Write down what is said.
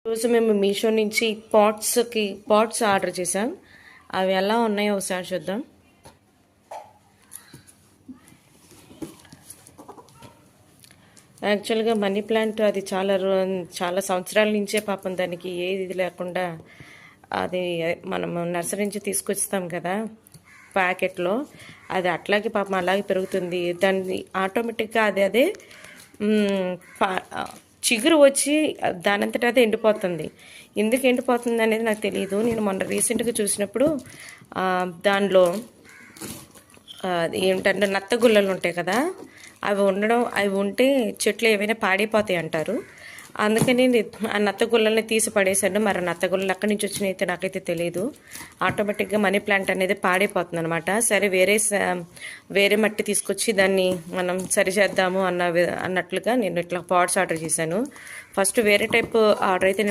రోజు మేము మీషో నుంచి పాట్స్ ఆర్డర్ చేసాం. అవి ఎలా ఉన్నాయో ఒకసారి చూద్దాం. యాక్చువల్గా మనీ ప్లాంట్ అది చాలా సంవత్సరాల నుంచే పాపం దానికి ఏది లేకుండా అది మనము నర్సరీ నుంచి తీసుకొస్తాం కదా ప్యాకెట్లో, అది అట్లాగే పాపం అలాగే పెరుగుతుంది. దాన్ని ఆటోమేటిక్గా అదే చిగురు వచ్చి దానంతటా అదే ఎండిపోతుంది. ఎందుకు ఎండిపోతుంది అనేది నాకు తెలియదు. నేను మొన్న రీసెంట్గా చూసినప్పుడు దానిలో ఏమిటంటే నత్తగుల్లలు ఉంటాయి కదా, అవి ఉంటే చెట్లు ఏవైనా పాడైపోతాయి అంటారు. అందుకని ఆ నత్తగుల్లల్ని తీసి పడేశాను. మరి నత్తగుల్లలు ఎక్కడి నుంచి వచ్చినాయితే నాకైతే తెలియదు. ఆటోమేటిక్గా మనీ ప్లాంట్ అనేది పాడైపోతుంది అనమాట. సరే వేరే మట్టి తీసుకొచ్చి దాన్ని మనం సరిచేద్దాము అన్నట్లుగా నేను ఇట్లా పాట్స్ ఆర్డర్ చేశాను. ఫస్ట్ వేరే టైప్ ఆర్డర్ అయితే